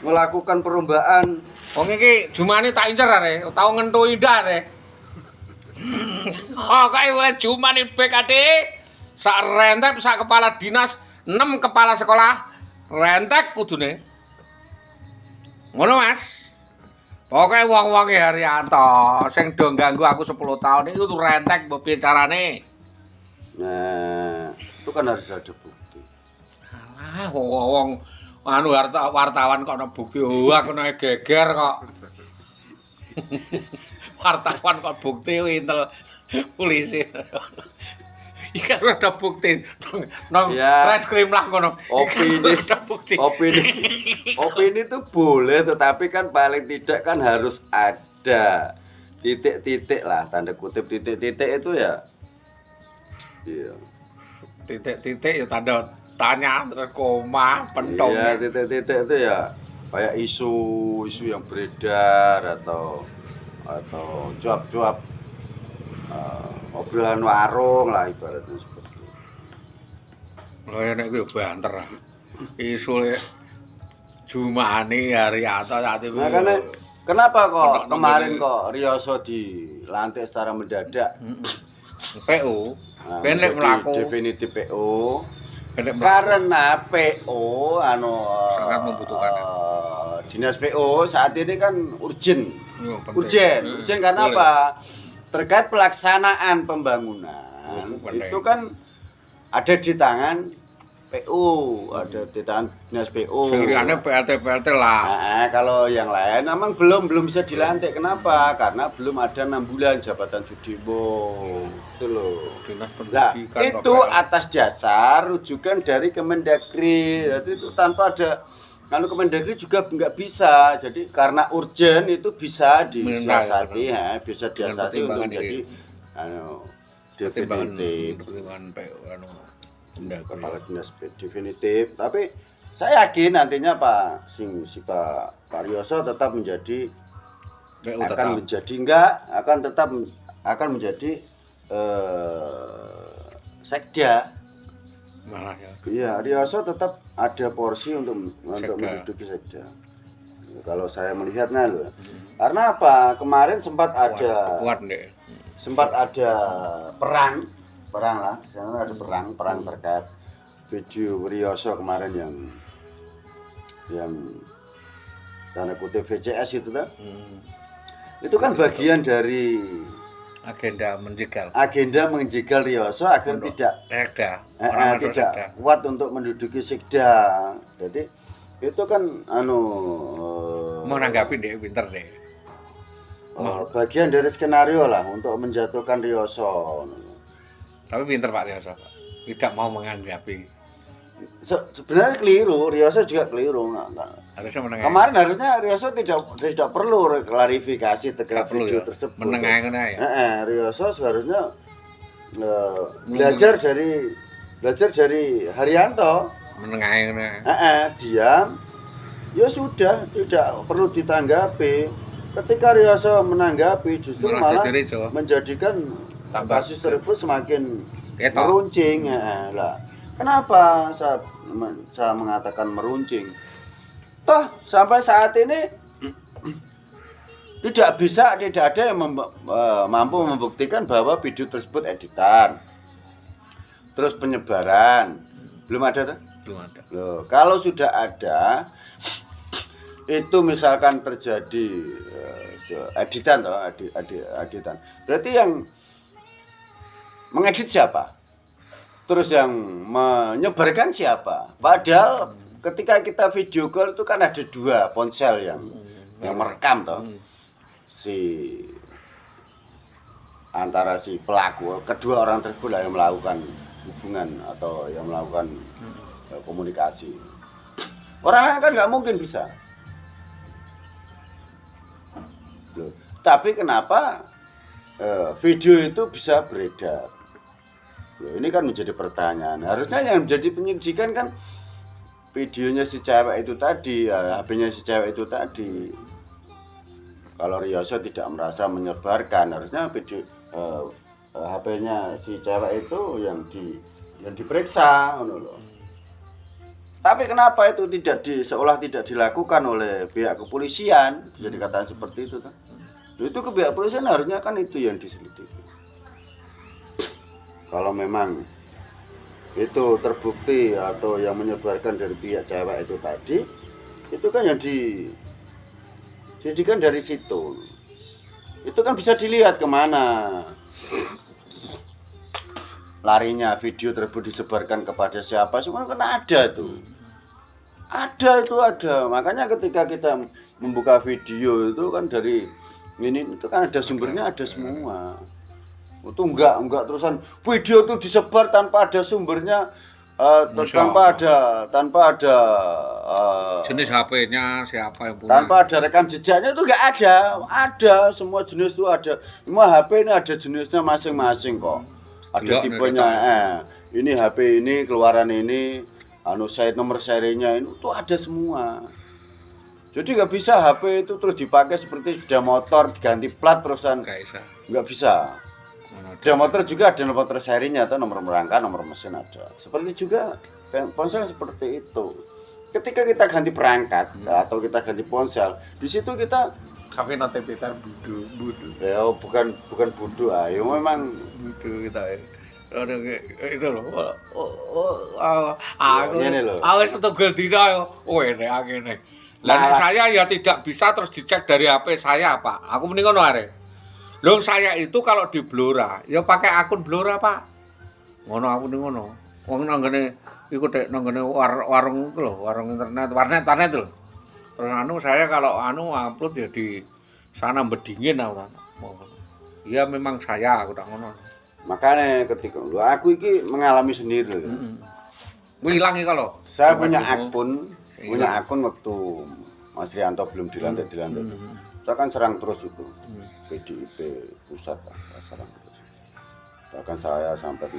melakukan perlombaan. Wong iki jumane tak incer arek, tau ngentui ndak arek. Kae oleh jumane BKD sak rentek sak kepala dinas 6 kepala sekolah rentek kudune. Ngono Mas. Pokoke wong-wonge Haryanto sing do ganggu aku 10 tahun itu rentek mbok piye carane. Nah, itu kan harus ada bukti. Alah wong anu wartawan kok ana bukti. Aku nek geger kok. Wartawan kok bukti intel polisi. Iki ada bukti nang reskrim lah ngono. Opini itu boleh, tetapi kan paling tidak kan harus ada titik-titik lah, tanda kutip titik-titik itu ya. Iya. Titik-titik ya tanda tanya terus koma pentung. Iya, titik-titik itu ya kayak isu yang beredar atau cuap-cuap obrolan warung lah ibaratnya seperti itu. Lho nek kuwi banter. Isu Jumani Haryanto saat itu. Makanya kenapa kok kemarin kok Riyoso dilantik secara mendadak? PO. Pendek melaku. Definitif PO. Karena PO sangat membutuhkan. Dinas PO saat ini kan urgent karena apa? Terkait pelaksanaan pembangunan itu kan ada di tangan PU, ada di tangan dinas PU. Seliane PLT lah. Nah, kalau yang lain memang belum bisa dilantik. Kenapa? Karena belum ada 6 bulan jabatan Sudibo. Itu loh. Nah, itu atas dasar rujukan dari Kemendagri. Jadi itu tanpa ada kalau Kemendagri juga nggak bisa. Jadi karena urgent itu bisa disiasati, bisa disiasati untuk menjadi definitif. Kepala dinas definitif. Tapi saya yakin nantinya Pak Riyoso tetap menjadi akan menjadi sekda. Malah ya. Iya, Riyoso tetap ada porsi untuk menduduki sekda. Kalau saya melihatnya loh. Karena apa? Kemarin sempat ada perang lah. Di sana ada perang terkait video Riyoso kemarin yang tanda kutip VCS itu kan. Itu kan bagian dari agenda menjegal Riyoso agar tidak kuat untuk menduduki sekda. Jadi itu kan mau nanggapi deh pinter deh. Bagian dari skenario lah untuk menjatuhkan Riyoso. Tapi pinter Pak Riyoso, tidak mau menanggapi. Sebenarnya keliru, Riyoso juga keliru. Harusnya menengah. Kemarin harusnya Riyoso tidak perlu klarifikasi terkait video tersebut. Menengah ya. Riyoso seharusnya belajar dari Haryanto. Menengah. Diam. Ya sudah, tidak perlu ditanggapi. Ketika Riyoso menanggapi justru malah menjadikan kasus tersebut semakin meruncing. Lah. Kenapa saya mengatakan meruncing? Toh sampai saat ini tidak ada yang mampu membuktikan bahwa video tersebut editan. Terus penyebaran belum ada tuh? Belum ada. Loh, kalau sudah ada itu misalkan terjadi editan toh, editan. Berarti yang mengedit siapa? Terus yang menyebarkan siapa? Padahal ketika kita video call itu kan ada 2 ponsel yang merekam toh. Antara si pelaku, kedua orang tersebut lah yang melakukan hubungan atau yang melakukan komunikasi. Orang lain kan nggak mungkin bisa. Loh, tapi kenapa video itu bisa beredar? Loh, ini kan menjadi pertanyaan. Harusnya yang menjadi penyidikan kan videonya si cewek itu tadi, HP-nya si cewek itu tadi. Kalau Riyoso tidak merasa menyebarkan, harusnya video HP-nya si cewek itu yang diperiksa, Tapi kenapa itu seolah tidak dilakukan oleh pihak kepolisian? Bisa dikatakan seperti itu kan? Itu ke pihak kepolisian harusnya kan itu yang diselidiki. Kalau memang itu terbukti atau yang menyebarkan dari pihak cewek itu tadi, itu kan yang dijadikan dari situ. Itu kan bisa dilihat kemana larinya video tersebut disebarkan kepada siapa, semua kan ada tuh. Ada. Makanya ketika kita membuka video itu kan dari ini itu kan ada sumbernya, ada semua. Itu enggak terusan video itu disebar tanpa ada sumbernya, tanpa ada jenis HP-nya siapa yang punya. Tanpa ada rekam jejaknya itu enggak ada. Ada semua jenis itu ada. Semua HP ini ada jenisnya masing-masing kok. Ada tipenya, ini HP ini keluaran ini, nomor serinya ini tuh ada semua. Jadi nggak bisa HP itu terus dipakai seperti sudah motor diganti plat terusan. Nggak bisa. Sudah motor juga ada nomor serinya atau nomor rangka, nomor mesin ada. Seperti juga ponsel seperti itu. Ketika kita ganti perangkat atau kita ganti ponsel, di situ kita tapi nanti Peter budu. Ya bukan budu, ayo memang budu kita. Itu loh. Aku setunggal dina ini akhirnya. Lah saya ya tidak bisa terus dicek dari HP saya, Pak. Aku mending ngono arek. Loh saya itu kalau di Blora, ya pakai akun Blora, Pak. Ngono aku mending ngono. Wong nanggone iku tek nanggone warung itu loh, warung warnet lho. Terus saya kalau upload ya di sana bedingin aku. Iya memang aku tak ngono. Makanya ketika aku iki mengalami sendiri. Hilang iki kalau. Saya punya akun waktu Mas Rianto belum dilantik. Saya kan serang terus itu. PDIP pusat serang terus. Bahkan saya sampai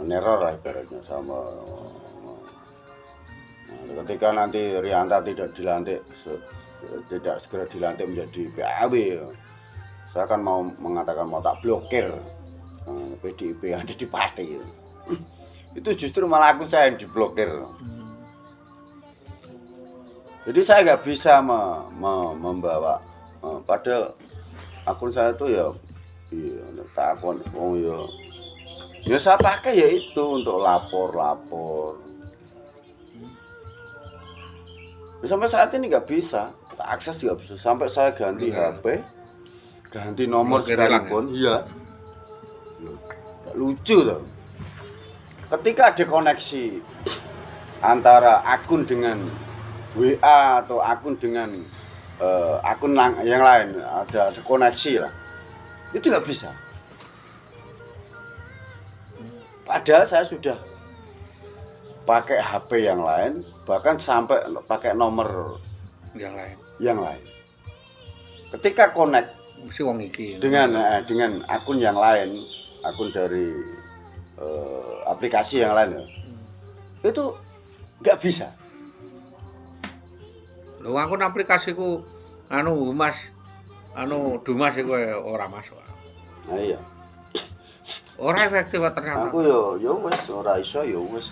meneror lah ibaratnya sama. Ketika nanti Rianta tidak segera dilantik menjadi PAW, saya akan mau mengatakan mau tak blokir PDIP yang ada di partai. Itu justru malah akun saya yang diblokir. Jadi saya nggak bisa membawa, padahal akun saya itu ya tak akun, ya saya pakai ya itu untuk lapor. Sampai saat ini nggak bisa, akses nggak bisa. Sampai saya ganti HP, ganti nomor sekalipun, iya. Lucu tuh. Ketika ada koneksi antara akun dengan WA atau akun dengan akun yang lain, ada koneksi lah, itu nggak bisa. Padahal saya sudah pakai HP yang lain, bahkan sampai pakai nomor yang lain. Ketika connect dengan akun yang lain, akun dari aplikasi yang lain, itu nggak bisa. Lho akun aplikasiku Dumas iku ora masuk. Nah iya. Ora efektif ternyata. Aku yo wis ora iso yo wis.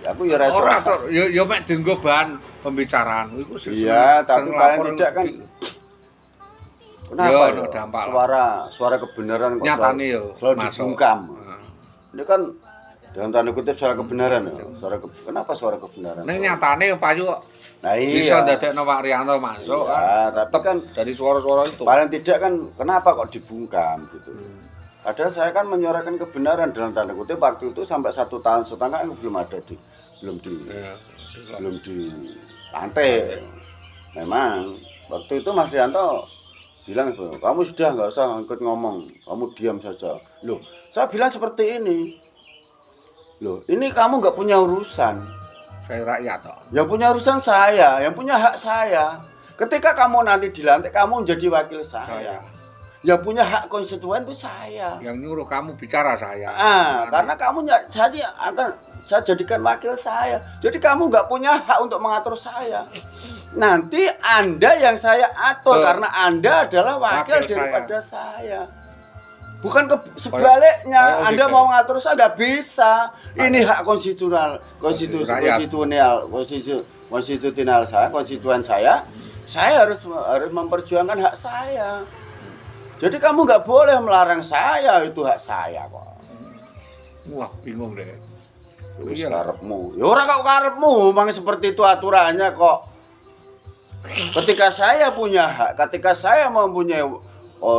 Aku ya ora iso. Ora yo mek dienggo bahan pembicaraan iku sih. Iya, tapi paling tidak kan. Kenapa? Yo dampak suara kebenaran kok nyatane yo selalu dibungkam. Ini kan dalam tanda kutip suara kebenaran ya. Kenapa suara kebenaran? Ning nyatane payu kok. Nah iya. Bisa ndadekno Pak Rianto masuk. Ya, tapi kan dari suara-suara itu. Paling tidak kan kenapa kok dibungkam gitu. Padahal saya kan menyuarakan kebenaran dalam tanda kutip waktu itu sampai 1,5 tahun belum dilantik. Memang waktu itu Mas Rianto bilang, kamu sudah nggak usah ikut ngomong, kamu diam saja. Loh, saya bilang seperti ini. Loh, ini kamu nggak punya urusan. Saya rakyat toh. Yang punya urusan saya, yang punya hak saya. Ketika kamu nanti dilantik, kamu menjadi wakil saya. Yang punya hak konstituen itu saya. Yang nyuruh kamu bicara saya. Karena kamu saya jadikan wakil saya. Jadi kamu nggak punya hak untuk mengatur saya. Nanti Anda yang saya atur karena Anda adalah wakil daripada saya. Bukan sebaliknya, oh, Anda gitu. mau ngatur saya nggak bisa. Ini hak konstitusional saya, konstituen saya. Saya harus memperjuangkan hak saya. Jadi kamu nggak boleh melarang saya, itu hak saya kok. Wah, bingung deh. Wis karepmu. Ya ora kok karepmu, memang seperti itu aturannya kok. Ketika saya punya hak, ketika saya mempunyai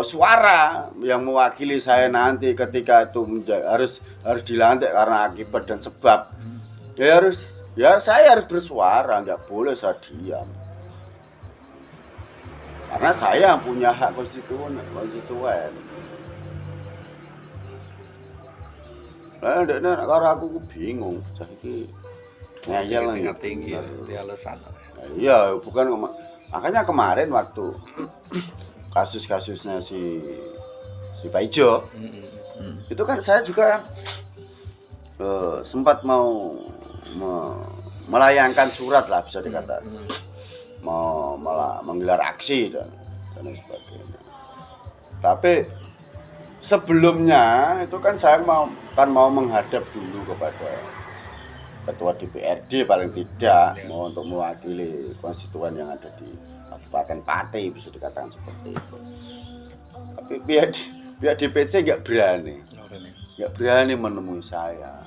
suara yang mewakili saya nanti ketika itu harus dilantik karena akibat dan sebab, saya harus bersuara, nggak boleh saya diam. Karena saya punya hak konstituen. Lah ndekne karo aku bingung, jadi ngeyel tinggi di alasan. Iya, bukan makanya kemarin waktu kasus-kasusnya si Pak Ijo, itu kan saya juga sempat mau melayangkan surat lah bisa dikatakan, mau malah menggelar aksi dan lain sebagainya. Tapi sebelumnya itu kan saya mau menghadap dulu kepada ketua DPRD paling tidak, mau untuk mewakili konstituen yang ada di Kabupaten Pati, bisa dikatakan seperti itu. Tapi pihak DPC nggak berani menemui saya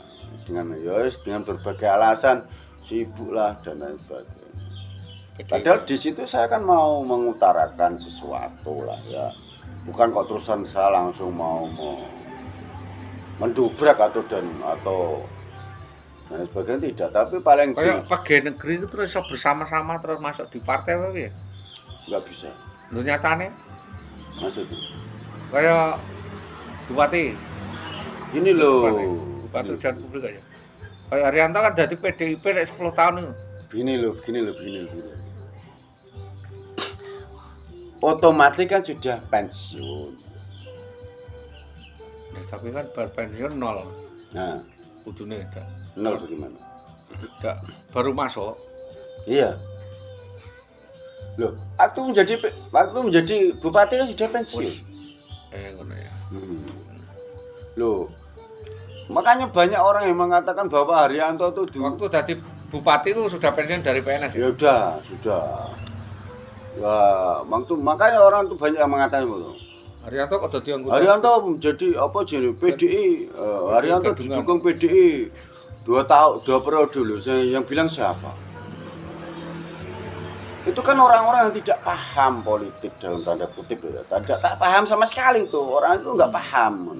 dengan berbagai alasan, sibuk lah dan lain sebagainya. Padahal di situ saya kan mau mengutarakan sesuatu lah ya, bukan kok terusan saya langsung mau mendobrak atau dan sebagainya, tidak. Tapi paling kayak pegawai negeri itu terus bersama-sama terus masuk di partai apa ya? Nggak bisa. Lu nyatane? Maksudnya? Kayak bupati. Ini loh. Bupati ujian publik aja. Kayak Haryanto kan jadi PDIP 10 tahun itu. Begini loh. Otomatis kan sudah pensiun. Ya, tapi kan pensiun 0. Nah, Kudune enggak. 0 bagaimana? Enggak, baru masuk. Iya. Loh, waktu menjadi bupati kan sudah pensiun. Ngono ya. Loh, makanya banyak orang yang mengatakan bahwa Haryanto itu waktu jadi bupati itu sudah pensiun dari PNS. Ya sudah. Ya, makanya orang tuh banyak yang mengatakan begitu. Haryanto kok jadi anggota? Haryanto menjadi apa jadi PDI, Haryanto didukung PDI 2 periode loh. Yang bilang siapa? Itu kan orang-orang yang tidak paham politik dalam tanda kutip ya. Tak paham sama sekali tuh. Orang itu nggak paham.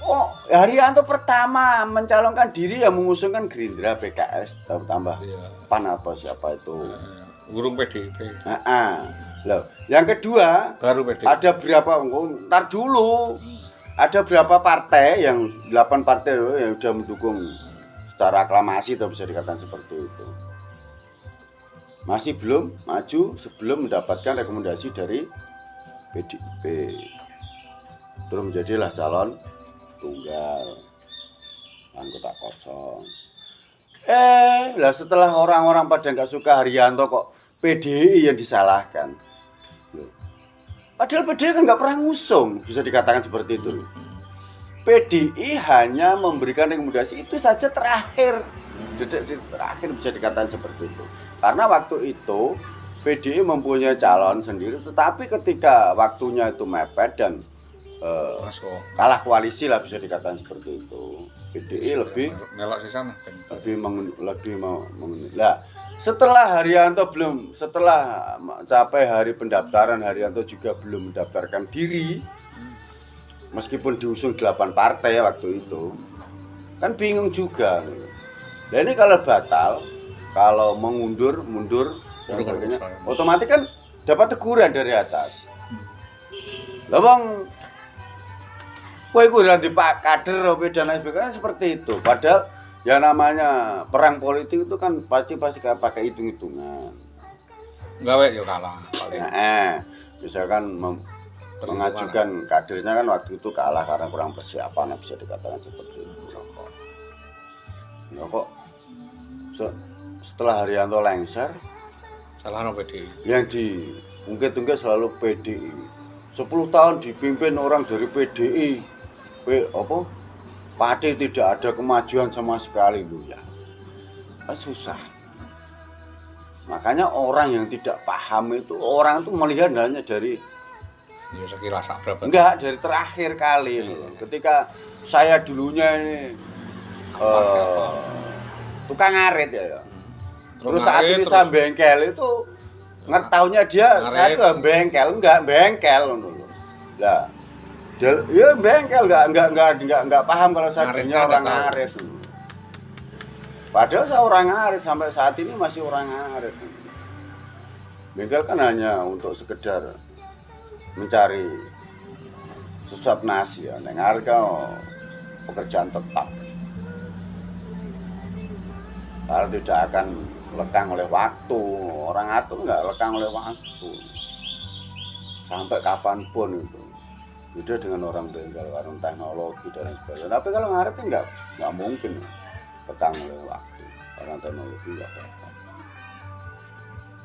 Oh, Haryanto pertama mencalonkan diri yang mengusungkan Gerindra, PKS, tambah PAN apa siapa itu. Urung PDIP. Loh, yang kedua, baru PDIP. ada berapa? Ntar dulu. Ada berapa partai yang 8 partai yang sudah mendukung secara aklamasi atau bisa dikatakan seperti itu. Masih belum maju sebelum mendapatkan rekomendasi dari PDIP. Terus menjadilah calon tunggal anggota kosong. Lah setelah orang-orang pada nggak suka Haryanto kok PDI yang disalahkan. Loh. Padahal PDI kan nggak pernah ngusung, bisa dikatakan seperti itu. PDI hanya memberikan rekomendasi itu saja terakhir. Terakhir bisa dikatakan seperti itu. Karena waktu itu PDI mempunyai calon sendiri, tetapi ketika waktunya itu mepet dan kalah koalisi lah bisa dikatakan seperti itu. PDI lebih melok di sana. Lah, setelah sampai hari pendaftaran, Haryanto juga belum mendaftarkan diri. Meskipun diusung 8 partai waktu itu. Kan bingung juga. Nah, ini kalau batal, kalau mundur dan sebagainya, otomatis kan dapat teguran dari atas. Lah bang, kowe iku ora di Pak kader dan lain sebagainya seperti itu. Padahal ya namanya perang politik itu kan pasti pakai hitung-hitungan. Gawe yo kalah paling. Misalkan mengajukan kadernya kan waktu itu kalah karena kurang persiapan, bisa dikatakan seperti itu. Ya kok setelah Haryanto lengser, salah no PDI. Yang diungkit-ungkit selalu PDI. 10 tahun dipimpin orang dari PDI, Partai tidak ada kemajuan sama sekali loh ya. Susah. Makanya orang yang tidak paham itu, orang itu melihat hanya dari ya sekilas sak berapa. Enggak, dari terakhir kali loh. Ketika saya dulunya ini tukang ngarit ya. Terus saat ini saya bengkel itu ngetaunya dia saya tuh bengkel dulu. Lah, ya bengkel enggak paham kalau saya dunia orang ngarit. Padahal saya orang ngarit sampai saat ini masih orang ngarit. Bengkel kan hanya untuk sekedar mencari sesuap nasi ya. Nek ngarit kan pekerjaan tetap. Kalau tidak akan lekang oleh waktu, orang atur nggak lekang oleh waktu sampai kapanpun itu. Beda dengan orang bengkel, warung teknologi dan sebagainya. Tapi kalau ngarit nggak mungkin lekang oleh waktu, karena teknologi nggak apa-apa.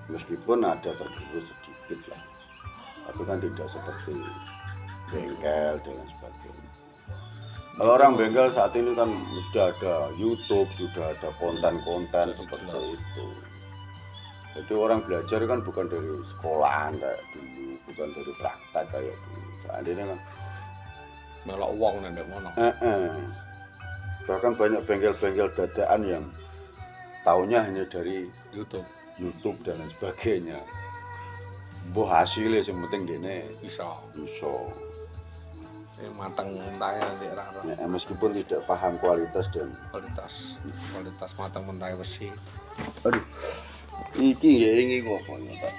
Meskipun ada tergerus sedikit lah, tapi kan tidak seperti bengkel dan sebagainya. Kalau orang bengkel saat ini kan sudah ada YouTube, sudah ada konten-konten seperti itu. Jadi orang belajar kan bukan dari sekolahan kayak dulu, bukan dari praktek kayak dulu. Saat ini kan melok uang nendek mana. Bahkan banyak bengkel-bengkel dadaan yang taunya hanya dari YouTube dan lain sebagainya. Mbah hasilnya yang penting dene bisa. Matang mentahnya nanti rara. Ya, meskipun tidak paham kualitas matang mentahnya besi. Aduh, iki ya ini kok tak